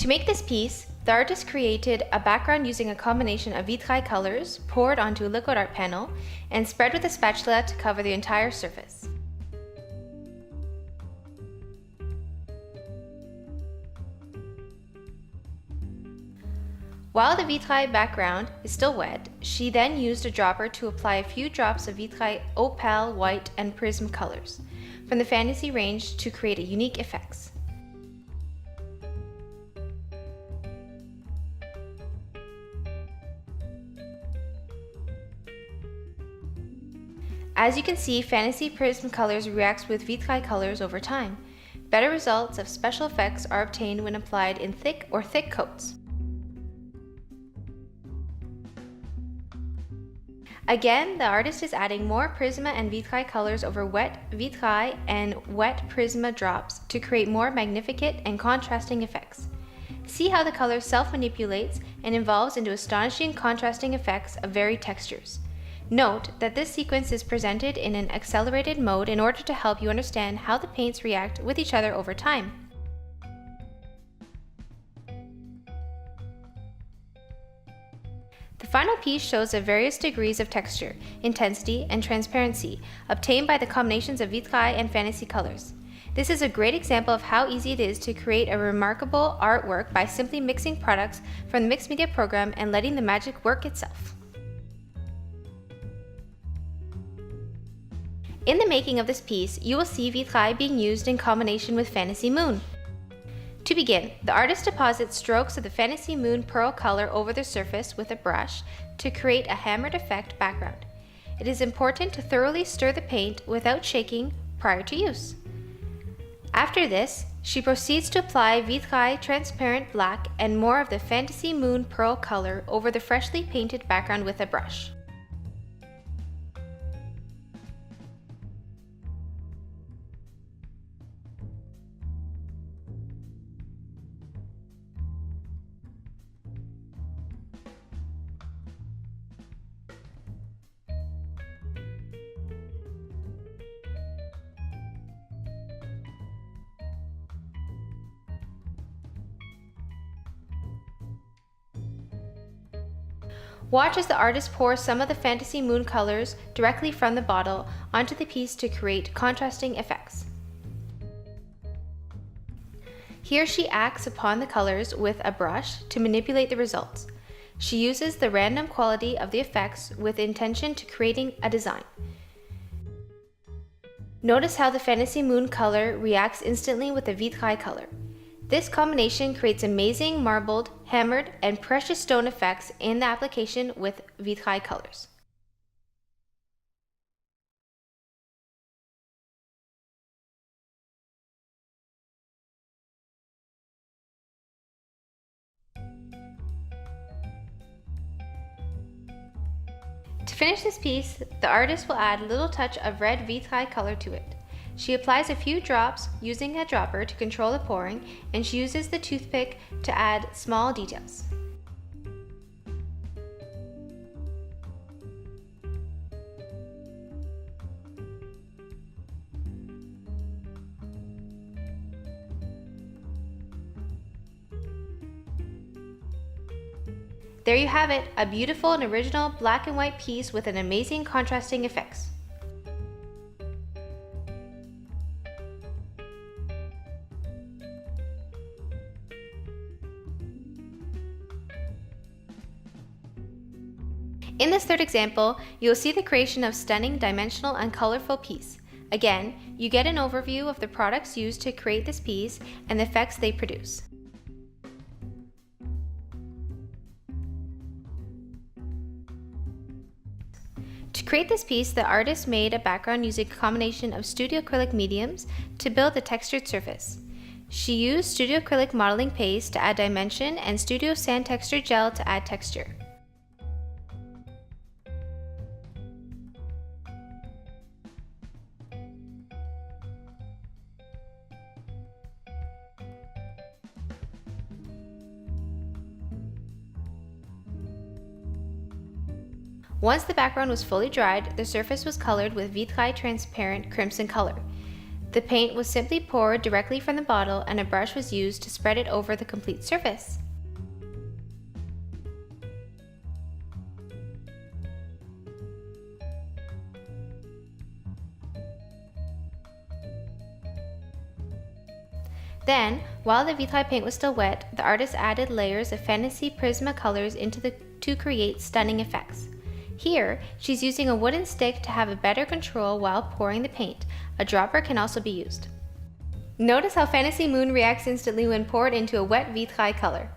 To make this piece, the artist created a background using a combination of vitrail colors poured onto a liquid art panel and spread with a spatula to cover the entire surface. While the vitrail background is still wet, she then used a dropper to apply a few drops of vitrail opal, white, and prism colors from the Fantasy range to create unique effects. As you can see, Fantasy Prism colors reacts with vitrail colors over time. Better results of special effects are obtained when applied in thick or thick coats. Again, the artist is adding more Prisma and vitrail colors over wet vitrail and wet Prisma drops to create more magnificent and contrasting effects. See how the color self-manipulates and evolves into astonishing contrasting effects of varied textures. Note that this sequence is presented in an accelerated mode in order to help you understand how the paints react with each other over time. The final piece shows the various degrees of texture, intensity, and transparency obtained by the combinations of vitrail and Fantasy colors. This is a great example of how easy it is to create a remarkable artwork by simply mixing products from the mixed media program and letting the magic work itself. In the making of this piece, you will see vitrail being used in combination with Fantasy Moon. To begin, the artist deposits strokes of the Fantasy Moon pearl color over the surface with a brush to create a hammered effect background. It is important to thoroughly stir the paint without shaking prior to use. After this, she proceeds to apply vitrail transparent black and more of the Fantasy Moon pearl color over the freshly painted background with a brush. Watch as the artist pours some of the Fantasy Moon colors directly from the bottle onto the piece to create contrasting effects. Here she acts upon the colors with a brush to manipulate the results. She uses the random quality of the effects with intention to creating a design. Notice how the Fantasy Moon color reacts instantly with the vitrail color. This combination creates amazing marbled, hammered, and precious stone effects in the application with vitrail colors. To finish this piece, the artist will add a little touch of red vitrail color to it. She applies a few drops using a dropper to control the pouring, and she uses the toothpick to add small details. There you have it, a beautiful and original black and white piece with an amazing contrasting effects. In this third example, you will see the creation of stunning, dimensional, and colorful piece. Again, you get an overview of the products used to create this piece and the effects they produce. To create this piece, the artist made a background using a combination of studio acrylic mediums to build the textured surface. She used studio acrylic modeling paste to add dimension and studio sand texture gel to add texture. Once the background was fully dried, the surface was colored with vitrail transparent crimson color. The paint was simply poured directly from the bottle and a brush was used to spread it over the complete surface. Then, while the Vitrail paint was still wet, the artist added layers of Fantasy Prisma colors to create stunning effects. Here, she's using a wooden stick to have a better control while pouring the paint. A dropper can also be used. Notice how Fantasy Moon reacts instantly when poured into a wet Vitrail color.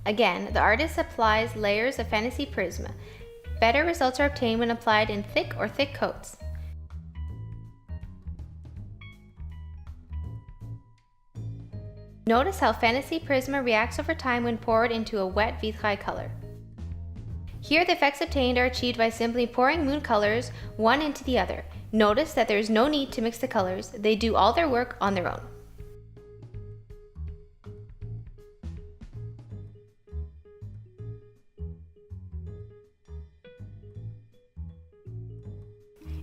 Again, the artist applies layers of Fantasy Prisma. Better results are obtained when applied in thick or thick coats. Notice how Fantasy Prisma reacts over time when poured into a wet Vitrail color. Here, the effects obtained are achieved by simply pouring moon colors one into the other. Notice that there is no need to mix the colors, they do all their work on their own.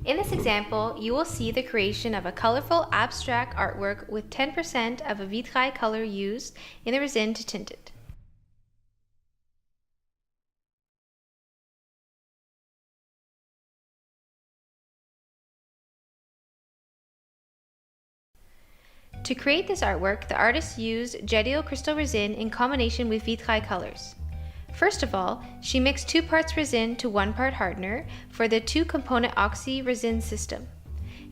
In this example, you will see the creation of a colorful abstract artwork with 10% of a Vitrail color used in the resin to tint it. To create this artwork, the artist used Gedio crystal resin in combination with Vitrail colors. First of all, she mixed 2 parts resin to 1 part hardener for the 2-component oxy resin system.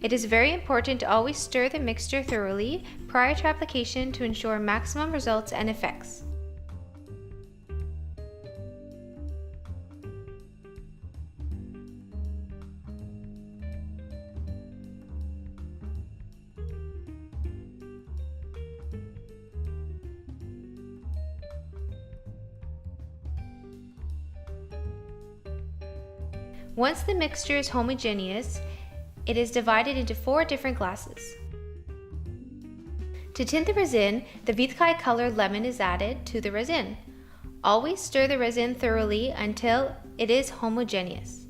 It is very important to always stir the mixture thoroughly prior to application to ensure maximum results and effects. Once the mixture is homogeneous, it is divided into 4 different glasses. To tint the resin, the Vitrail color lemon is added to the resin. Always stir the resin thoroughly until it is homogeneous.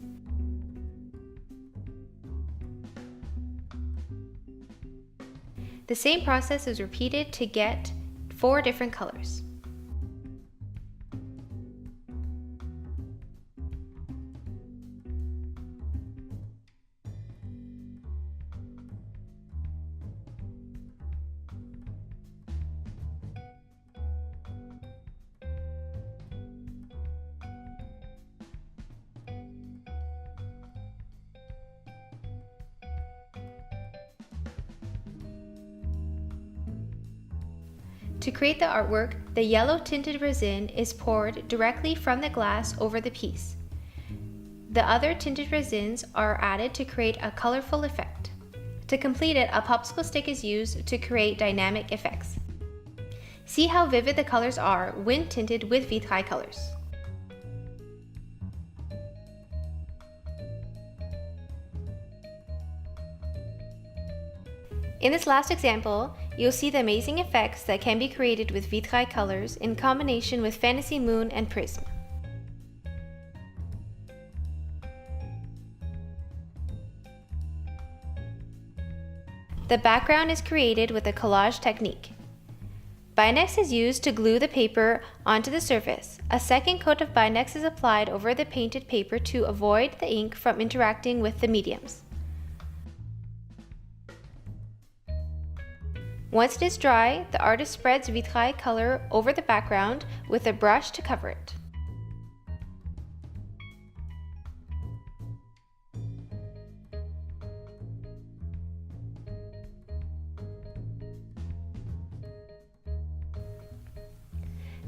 The same process is repeated to get 4 different colors. To create the artwork, the yellow tinted resin is poured directly from the glass over the piece. The other tinted resins are added to create a colorful effect. To complete it, a popsicle stick is used to create dynamic effects. See how vivid the colors are when tinted with Vitrail colors. In this last example, you'll see the amazing effects that can be created with Vitrail colors in combination with Fantasy Moon and Prism. The background is created with a collage technique. Binex is used to glue the paper onto the surface. A second coat of Binex is applied over the painted paper to avoid the ink from interacting with the mediums. Once it is dry, the artist spreads Vitrail color over the background with a brush to cover it.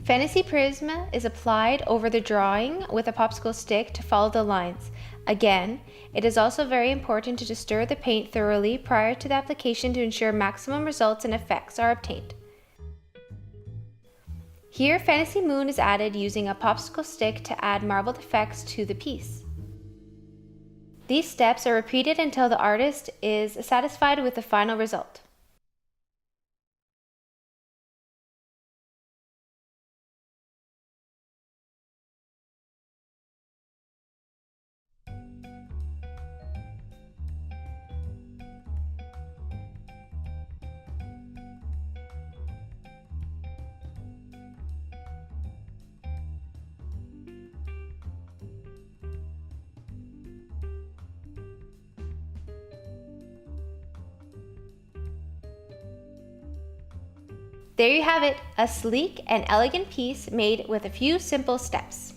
Fantasy Prisma is applied over the drawing with a popsicle stick to follow the lines. Again, it is also very important to stir the paint thoroughly prior to the application to ensure maximum results and effects are obtained. Here, Fantasy Moon is added using a popsicle stick to add marbled effects to the piece. These steps are repeated until the artist is satisfied with the final result. There you have it, a sleek and elegant piece made with a few simple steps.